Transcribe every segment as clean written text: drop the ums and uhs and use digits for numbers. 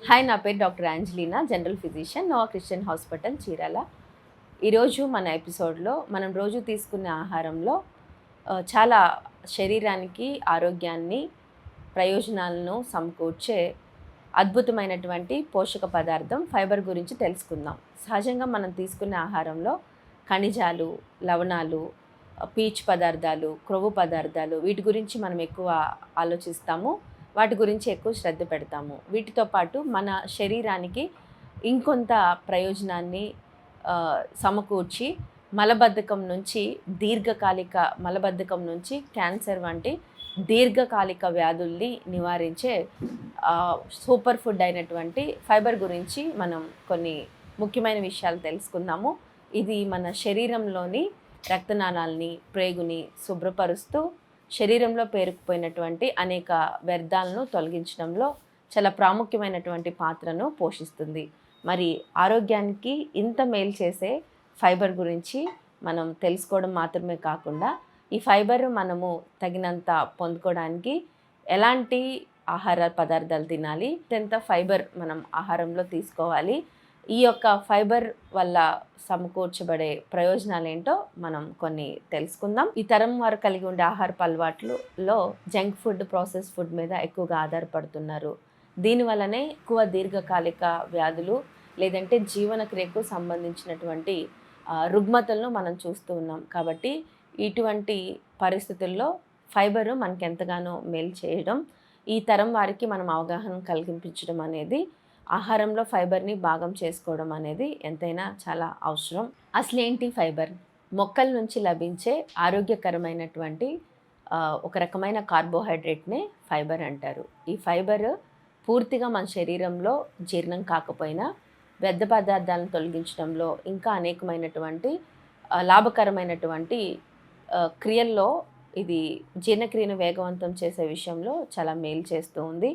Hi, నా పేరు doctor Angelina, general physician, Nova Christian Hospital, Chirala. ఈరోజు మన ఎపిసోడ్లో మనం రోజు తీసుకునే ఆహారంలో చాలా శరీరానికి ఆరోగ్యాన్ని, ప్రయోజనాలను సమకూర్చే అద్భుతమైనటువంటి పోషక పదార్థం ఫైబర్ గురించి తెలుసుకుందాం. సహజంగా మనం తీసుకునే ఆహారంలో ఖనిజాలు, లవణాలు, పీచు పదార్థాలు, క్రొవ్వు పదార్థాలు, వీటి గురించి మనం ఎక్కువ ఆలోచిస్తాము. వాటి గురించి ఎక్కువ శ్రద్ధ పెడతాము. వీటితో పాటు మన శరీరానికి ఇంకొంత ప్రయోజనాన్ని సమకూర్చి మలబద్ధకం నుంచి క్యాన్సర్ వంటి దీర్ఘకాలిక వ్యాధుల్ని నివారించే సూపర్ ఫుడ్ అయినటువంటి ఫైబర్ గురించి మనం కొన్ని ముఖ్యమైన విషయాలు తెలుసుకుందాము. ఇది మన శరీరంలోని రక్తనాళాలని, ప్రేగుని శుభ్రపరుస్తూ శరీరంలో పేరుకుపోయినటువంటి అనేక వ్యర్థాలను తొలగించడంలో చాలా ప్రాముఖ్యమైనటువంటి పాత్రను పోషిస్తుంది. మరి ఆరోగ్యానికి ఇంత మేలు చేసే ఫైబర్ గురించి మనం తెలుసుకోవడం మాత్రమే కాకుండా, ఈ ఫైబర్ మనము తగినంత పొందుకోవడానికి ఎలాంటి ఆహార పదార్థాలు తినాలి, ఎంత ఫైబర్ మనం ఆహారంలో తీసుకోవాలి, ఈ యొక్క ఫైబర్ వల్ల సమకూర్చబడే ప్రయోజనాలు ఏంటో మనం కొన్ని తెలుసుకుందాం. ఈ తరం వారు కలిగి ఉండే ఆహారపు అలవాట్లలో జంక్ ఫుడ్, ప్రాసెస్ ఫుడ్ మీద ఎక్కువగా ఆధారపడుతున్నారు. దీనివల్లనే ఎక్కువ దీర్ఘకాలిక వ్యాధులు లేదంటే జీవన క్రియకు సంబంధించినటువంటి రుగ్మతలను మనం చూస్తూ ఉన్నాం. కాబట్టి ఇటువంటి పరిస్థితుల్లో ఫైబరు మనకి ఎంతగానో మేలు చేయడం, ఈ తరం వారికి మనం అవగాహన కలిగించడం అనేది, ఆహారంలో ఫైబర్ని భాగం చేసుకోవడం అనేది ఎంతైనా చాలా అవసరం. అసలు ఏంటి ఫైబర్? మొక్కల నుంచి లభించే ఆరోగ్యకరమైనటువంటి ఒక రకమైన కార్బోహైడ్రేట్నే ఫైబర్ అంటారు. ఈ ఫైబర్ పూర్తిగా మన శరీరంలో జీర్ణం కాకపోయినా వ్యర్థ పదార్థాలను తొలగించడంలో, ఇంకా అనేకమైనటువంటి లాభకరమైనటువంటి క్రియల్లో ఇది జీర్ణక్రియను వేగవంతం చేసే విషయంలో చాలా మేలు చేస్తూ ఉంది.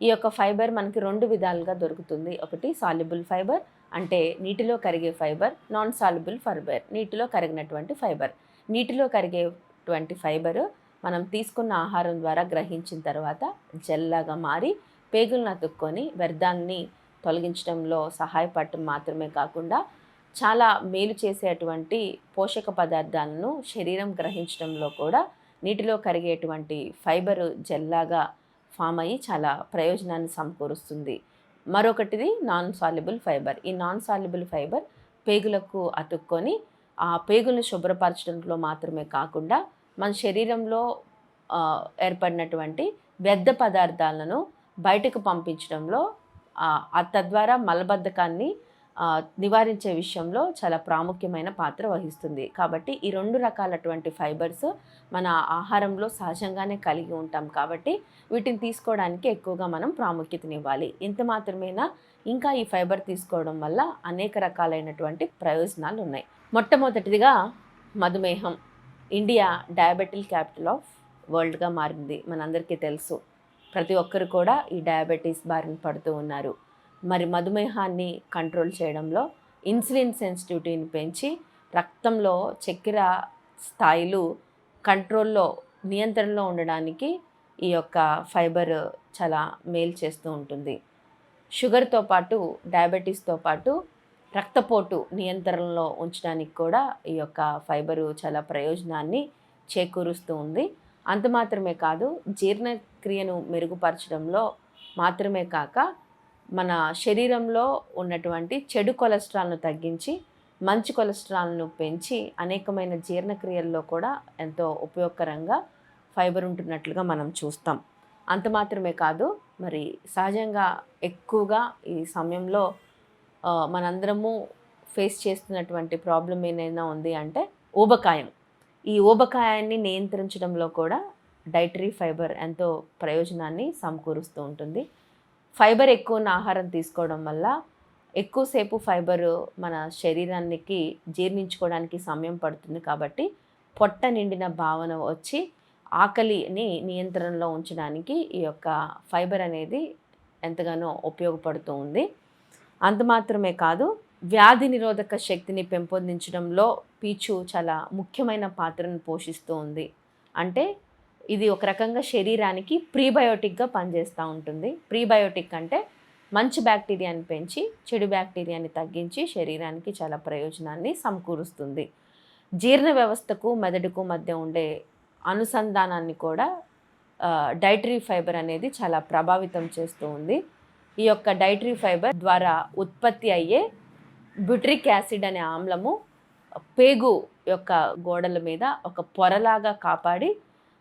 ఈ యొక్క ఫైబర్ మనకి రెండు విధాలుగా దొరుకుతుంది. ఒకటి సాల్యుబుల్ ఫైబర్, అంటే నీటిలో కరిగే ఫైబర్. నాన్ సాల్యుబుల్ ఫైబర్, నీటిలో కరిగినటువంటి ఫైబర్. నీటిలో కరిగేటువంటి ఫైబర్ మనం తీసుకున్న ఆహారం ద్వారా గ్రహించిన తర్వాత జెల్లాగా మారి పేగులను అతుక్కొని వ్యర్థాన్ని తొలగించడంలో సహాయపడటం మాత్రమే కాకుండా, చాలా మేలు చేసేటువంటి పోషక పదార్థాలను శరీరం గ్రహించడంలో కూడా నీటిలో కరిగేటువంటి ఫైబరు జెల్లాగా ఫామ్ అయ్యి చాలా ప్రయోజనాన్ని సమకూరుస్తుంది. మరొకటిది నాన్ సాల్యుబుల్ ఫైబర్. ఈ నాన్ సాల్యుబుల్ ఫైబర్ పేగులకు అతుక్కొని ఆ పేగులను శుభ్రపరచడంలో మాత్రమే కాకుండా, మన శరీరంలో ఏర్పడినటువంటి వ్యర్థ పదార్థాలను బయటకు పంపించడంలో, తద్వారా మలబద్ధకాన్ని నివారించే విషయంలో చాలా ప్రాముఖ్యమైన పాత్ర వహిస్తుంది. కాబట్టి ఈ రెండు రకాలటువంటి ఫైబర్స్ మన ఆహారంలో సహజంగానే కలిగి ఉంటాం. కాబట్టి వీటిని తీసుకోవడానికి ఎక్కువగా మనం ప్రాముఖ్యతనివ్వాలి. ఇంత మాత్రమేనా, ఇంకా ఈ ఫైబర్ తీసుకోవడం వల్ల అనేక రకాలైనటువంటి ప్రయోజనాలు ఉన్నాయి. మొట్టమొదటిదిగా మధుమేహం. ఇండియా డయాబెటిక్ క్యాపిటల్ ఆఫ్ వరల్డ్గా మారింది, మనందరికీ తెలుసు. ప్రతి ఒక్కరు కూడా ఈ డయాబెటీస్ బారిన పడుతూ ఉన్నారు. మరి మధుమేహాన్ని కంట్రోల్ చేయడంలో ఇన్సులిన్ సెన్సిటివిటీని పెంచి రక్తంలో చక్కెర స్థాయిలు కంట్రోల్లో, నియంత్రణలో ఉండడానికి ఈ యొక్క ఫైబర్ చాలా మేలు చేస్తూ ఉంటుంది. షుగర్తో పాటు, డయాబెటీస్తో పాటు రక్తపోటు నియంత్రణలో ఉంచడానికి కూడా ఈ యొక్క ఫైబరు చాలా ప్రయోజనాన్ని చేకూరుస్తూ ఉంది. అంత మాత్రమే కాదు, జీర్ణక్రియను మెరుగుపరచడంలో మాత్రమే కాక, మన శరీరంలో ఉన్నటువంటి చెడు కొలెస్ట్రాల్ను తగ్గించి మంచి కొలెస్ట్రాల్ను పెంచి అనేకమైన జీర్ణక్రియల్లో కూడా ఎంతో ఉపయోగకరంగా ఫైబర్ ఉంటున్నట్లుగా మనం చూస్తాం. అంత మాత్రమే కాదు, మరి సహజంగా ఎక్కువగా ఈ సమయంలో మనందరము ఫేస్ చేస్తున్నటువంటి ప్రాబ్లం ఏదైనా ఉంది అంటే ఊబకాయం. ఈ ఊబకాయాన్ని నియంత్రించడంలో కూడా డైటరీ ఫైబర్ ఎంతో ప్రయోజనాన్ని సమకూరుస్తూ ఉంటుంది. ఫైబర్ ఎక్కువ ఉన్న ఆహారం తీసుకోవడం వల్ల ఎక్కువసేపు ఫైబరు మన శరీరానికి జీర్ణించుకోవడానికి సమయం పడుతుంది. కాబట్టి పొట్ట నిండిన భావన వచ్చి ఆకలిని నియంత్రణలో ఉంచడానికి ఈ యొక్క ఫైబర్ అనేది ఎంతగానో ఉపయోగపడుతూ ఉంది. అంత మాత్రమే కాదు, వ్యాధి నిరోధక శక్తిని పెంపొందించడంలో పీచు చాలా ముఖ్యమైన పాత్రను పోషిస్తూ ఉంది. అంటే ఇది ఒక రకంగా శరీరానికి ప్రీబయోటిక్గా పనిచేస్తూ ఉంటుంది. ప్రీబయోటిక్ అంటే మంచి బ్యాక్టీరియాని పెంచి చెడు బ్యాక్టీరియాని తగ్గించి శరీరానికి చాలా ప్రయోజనాన్ని సమకూరుస్తుంది. జీర్ణ వ్యవస్థకు మెదడుకు మధ్య ఉండే అనుసంధానాన్ని కూడా డైటరీ ఫైబర్ అనేది చాలా ప్రభావితం చేస్తూ ఉంది. ఈ యొక్క డైటరీ ఫైబర్ ద్వారా ఉత్పత్తి అయ్యే బ్యూట్రిక్ యాసిడ్ అనే ఆమ్లము పేగు యొక్క గోడల మీద ఒక పొరలాగా కాపాడి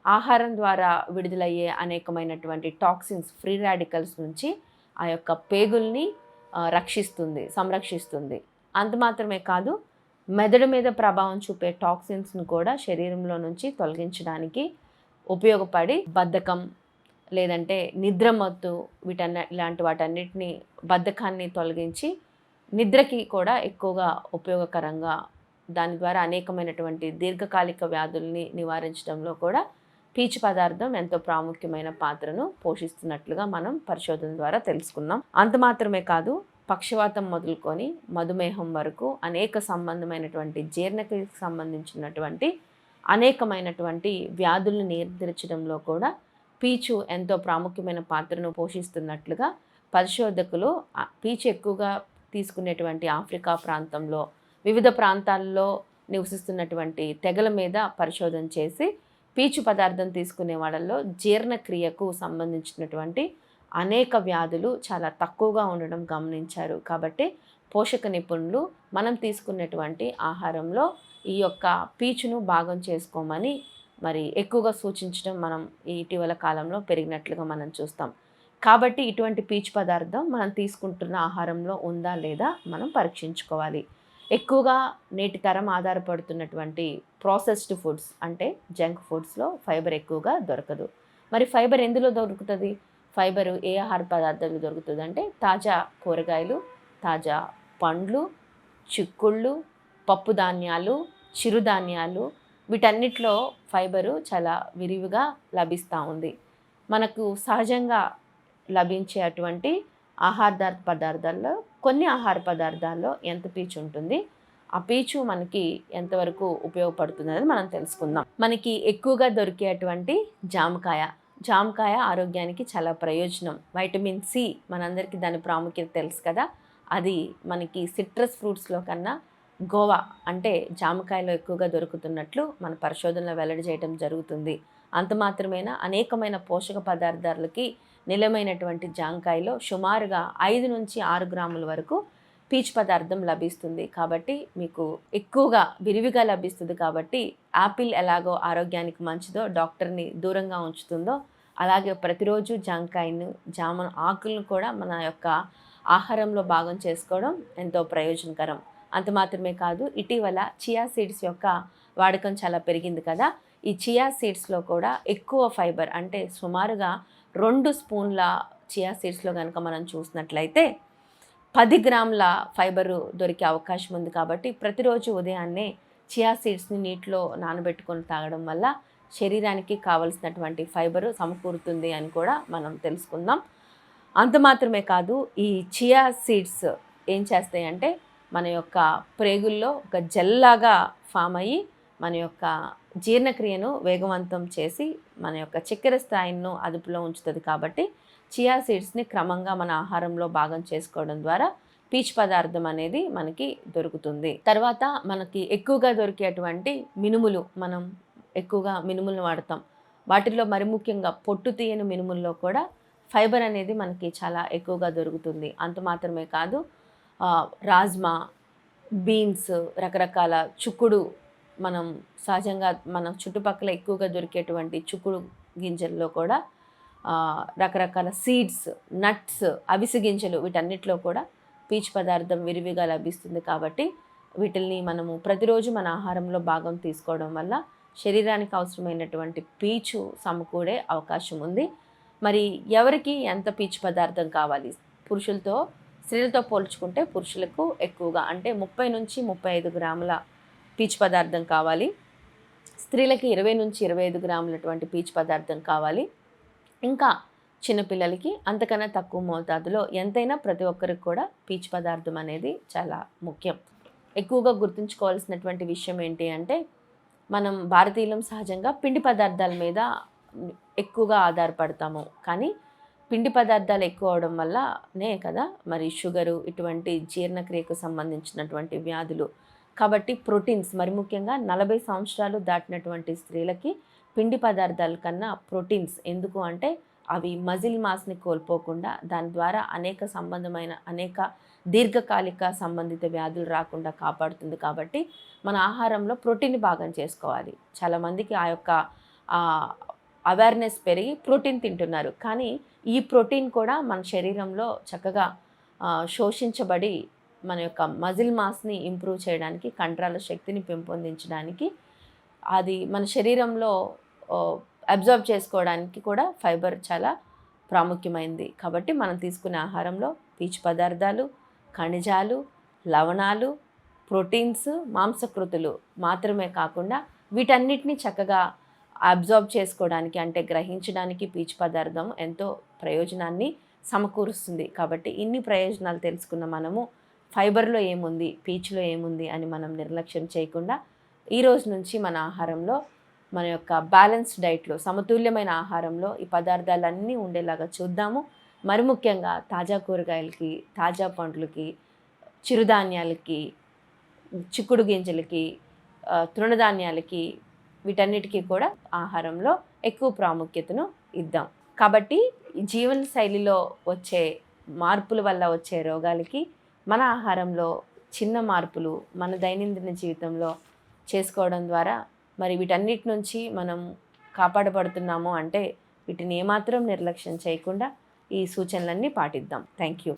ఆహారం ద్వారా విడుదలయ్యే అనేకమైనటువంటి టాక్సిన్స్, ఫ్రీ రాడికల్స్ నుంచి ఆ యొక్క పేగుల్ని సంరక్షిస్తుంది. అంత మాత్రమే కాదు, మెదడు మీద ప్రభావం చూపే టాక్సిన్స్ను కూడా శరీరంలో నుంచి తొలగించడానికి ఉపయోగపడి బద్ధకం లేదంటే నిద్రమత్తు ఇలాంటి వాటన్నిటిని బద్ధకాన్ని తొలగించి నిద్రకి కూడా ఎక్కువగా ఉపయోగకరంగా, దాని ద్వారా అనేకమైనటువంటి దీర్ఘకాలిక వ్యాధుల్ని నివారించడంలో కూడా పీచు పదార్థం ఎంతో ప్రాముఖ్యమైన పాత్రను పోషిస్తున్నట్లుగా మనం పరిశోధన ద్వారా తెలుసుకున్నాం. అంత మాత్రమే కాదు, పక్షవాతం మొదలుకొని మధుమేహం వరకు అనేక సంబంధమైనటువంటి జీర్ణక్రియకు సంబంధించినటువంటి అనేకమైనటువంటి వ్యాధులను నియంత్రించడంలో కూడా పీచు ఎంతో ప్రాముఖ్యమైన పాత్రను పోషిస్తున్నట్లుగా పరిశోధకులు పీచు ఎక్కువగా తీసుకునేటువంటి ఆఫ్రికా ప్రాంతంలో వివిధ ప్రాంతాల్లో నివసిస్తున్నటువంటి తెగల మీద పరిశోధన చేసి పీచు పదార్థం తీసుకునే వాళ్ళల్లో జీర్ణక్రియకు సంబంధించినటువంటి అనేక వ్యాధులు చాలా తక్కువగా ఉండడం గమనించారు. కాబట్టి పోషక నిపుణులు మనం తీసుకునేటువంటి ఆహారంలో ఈ యొక్క పీచును భాగం చేసుకోమని మరి ఎక్కువగా సూచించడం మనం ఇటీవల కాలంలో పెరిగినట్లుగా మనం చూస్తాం. కాబట్టి ఇటువంటి పీచు పదార్థం మనం తీసుకుంటున్న ఆహారంలో ఉందా లేదా మనం పరీక్షించుకోవాలి. ఎక్కువగా నేటి తరం ఆధారపడుతున్నటువంటి ప్రాసెస్డ్ ఫుడ్స్ అంటే జంక్ ఫుడ్స్లో ఫైబర్ ఎక్కువగా దొరకదు. మరి ఫైబర్ ఎందులో దొరుకుతుంది? ఫైబరు ఏ ఆహార పదార్థాలు దొరుకుతుంది అంటే తాజా కూరగాయలు, తాజా పండ్లు, చిక్కుళ్ళు, పప్పు ధాన్యాలు, చిరుధాన్యాలు, వీటన్నిటిలో ఫైబరు చాలా విరివిగా లభిస్తూ ఉంది. మనకు సహజంగా లభించే అటువంటి ఆహార పదార్థాల్లో కొన్ని ఆహార పదార్థాల్లో ఎంత పీచు ఉంటుంది, ఆ పీచు మనకి ఎంతవరకు ఉపయోగపడుతుంది అనేది మనం తెలుసుకుందాం. మనకి ఎక్కువగా దొరికేటువంటి జామకాయ ఆరోగ్యానికి చాలా ప్రయోజనం. వైటమిన్ సి, మనందరికీ దాని ప్రాముఖ్యత తెలుసు కదా. అది మనకి సిట్రస్ ఫ్రూట్స్లో కన్నా గోవా అంటే జామకాయలో ఎక్కువగా దొరుకుతున్నట్లు మన పరిశోధనలో వెల్లడి చేయడం జరుగుతుంది. అంత మాత్రమేనా, అనేకమైన పోషక పదార్థాలకి నిలమైనటువంటి జామకాయలో సుమారుగా 5 నుంచి 6 గ్రాముల వరకు పీచు పదార్థం లభిస్తుంది. కాబట్టి మీకు ఎక్కువగా విరివిగా లభిస్తుంది. కాబట్టి యాపిల్ ఎలాగో ఆరోగ్యానికి మంచిదో, డాక్టర్ని దూరంగా ఉంచుతుందో, అలాగే ప్రతిరోజు జామ ఆకులను కూడా మన యొక్క ఆహారంలో భాగం చేసుకోవడం ఎంతో ప్రయోజనకరం. అంత మాత్రమే కాదు, ఇటీవల చియా సీడ్స్ యొక్క వాడకం చాలా పెరిగింది కదా. ఈ చియా సీడ్స్లో కూడా ఎక్కువ ఫైబర్ అంటే సుమారుగా 2 స్పూన్ల చియా సీడ్స్లో కనుక మనం చూసినట్లయితే 10 గ్రాముల ఫైబరు దొరికే అవకాశం ఉంది. కాబట్టి ప్రతిరోజు ఉదయాన్నే చియా సీడ్స్ని నీటిలో నానబెట్టుకొని తాగడం వల్ల శరీరానికి కావలసినటువంటి ఫైబరు సమకూరుతుంది అని కూడా మనం తెలుసుకుందాం. అంత మాత్రమే కాదు, ఈ చియా సీడ్స్ ఏం చేస్తాయంటే మన యొక్క ప్రేగుల్లో ఒక జెల్లాగా ఫామ్ అయ్యి మన యొక్క జీర్ణక్రియను వేగవంతం చేసి మన యొక్క చక్కెర స్థాయిను అదుపులో ఉంచుతుంది. కాబట్టి చియా సీడ్స్ని క్రమంగా మన ఆహారంలో భాగం చేసుకోవడం ద్వారా పీచు పదార్థం అనేది మనకి దొరుకుతుంది. తర్వాత మనకి ఎక్కువగా దొరికేటువంటి మినుములు, మనం ఎక్కువగా మినుములను వాడతాం. వాటిల్లో మరి ముఖ్యంగా పొట్టు తీయని మినుముల్లో కూడా ఫైబర్ అనేది మనకి చాలా ఎక్కువగా దొరుకుతుంది. అంత మాత్రమే కాదు, రాజ్మా, బీన్స్, రకరకాల చుక్కుడు, మనం సహజంగా మన చుట్టుపక్కల ఎక్కువగా దొరికేటువంటి చుక్కుడు గింజల్లో కూడా రకరకాల సీడ్స్, నట్స్, అవిసె గింజలు, వీటన్నిటిలో కూడా పీచు పదార్థం విరివిగా లభిస్తుంది. కాబట్టి వీటిల్ని మనము ప్రతిరోజు మన ఆహారంలో భాగం తీసుకోవడం వల్ల శరీరానికి అవసరమైనటువంటి పీచు సమకూడే అవకాశం ఉంది. మరి ఎవరికి ఎంత పీచు పదార్థం కావాలి? స్త్రీలతో పోల్చుకుంటే పురుషులకు ఎక్కువగా అంటే 30 నుంచి 35 గ్రాముల పీచు పదార్థం కావాలి. స్త్రీలకి 20 నుంచి 25 గ్రాములటువంటి పీచు పదార్థం కావాలి. ఇంకా చిన్నపిల్లలకి అంతకన్నా తక్కువ మోతాదులో ఎంతైనా ప్రతి ఒక్కరికి కూడా పీచు పదార్థం అనేది చాలా ముఖ్యం. ఎక్కువగా గుర్తుంచుకోవాల్సినటువంటి విషయం ఏంటి అంటే, మనం భారతీయులం సహజంగా పిండి పదార్థాల మీద ఎక్కువగా ఆధారపడతాము. కానీ పిండి పదార్థాలు ఎక్కువ అవడం వల్లనే కదా మరి షుగరు, ఇటువంటి జీర్ణక్రియకు సంబంధించినటువంటి వ్యాధులు. కాబట్టి ప్రోటీన్స్, మరి ముఖ్యంగా 40 సంవత్సరాలు దాటినటువంటి స్త్రీలకి పిండి పదార్థాల కన్నా ప్రోటీన్స్ ఎందుకు అంటే అవి మజిల్ మాస్ని కోల్పోకుండా దాని ద్వారా అనేక దీర్ఘకాలిక సంబంధిత వ్యాధులు రాకుండా కాపాడుతుంది. కాబట్టి మన ఆహారంలో ప్రోటీన్ భాగం చేసుకోవాలి. చాలామందికి ఆ యొక్క అవేర్నెస్ పెరిగి ప్రోటీన్ తింటున్నారు, కానీ ఈ ప్రోటీన్ కూడా మన శరీరంలో చక్కగా శోషించబడి మన యొక్క మజిల్ మాస్ని ఇంప్రూవ్ చేయడానికి, కండరాల శక్తిని పెంపొందించడానికి, అది మన శరీరంలో అబ్జర్వ్ చేసుకోవడానికి కూడా ఫైబర్ చాలా ప్రాముఖ్యమైనది. కాబట్టి మనం తీసుకునే ఆహారంలో పీచు పదార్థాలు, ఖనిజాలు, లవణాలు, ప్రోటీన్స్, మాంసకృతులు మాత్రమే కాకుండా వీటన్నిటిని చక్కగా అబ్జర్వ్ చేసుకోవడానికి, అంటే గ్రహించడానికి పీచు పదార్థం ఎంతో ప్రయోజనాన్ని సమకూరుస్తుంది. కాబట్టి ఇన్ని ప్రయోజనాలు తెలుసుకున్న మనము ఫైబర్లో ఏముంది, పీచులో ఏముంది అని మనం నిర్లక్ష్యం చేయకుండా ఈ రోజు నుంచి మన ఆహారంలో, మన యొక్క బ్యాలెన్స్డ్ డైట్లో, సమతుల్యమైన ఆహారంలో ఈ పదార్థాలన్నీ ఉండేలాగా చూద్దాము. మరి ముఖ్యంగా తాజా కూరగాయలకి, తాజా పండ్లకి, చిరుధాన్యాలకి, చిక్కుడు గింజలకి, తృణధాన్యాలకి, వీటన్నిటికీ కూడా ఆహారంలో ఎక్కువ ప్రాముఖ్యతను ఇద్దాం. కాబట్టి జీవన శైలిలో వచ్చే మార్పుల వల్ల వచ్చే రోగాలకి మన ఆహారంలో చిన్న మార్పులు మన దైనందిన జీవితంలో చేసుకోవడం ద్వారా మరి వీటన్నిటి నుంచి మనం కాపాడబడుతున్నాము అంటే వీటిని ఏమాత్రం నిర్లక్ష్యం చేయకుండా ఈ సూచనలన్నీ పాటిద్దాం. Thank you.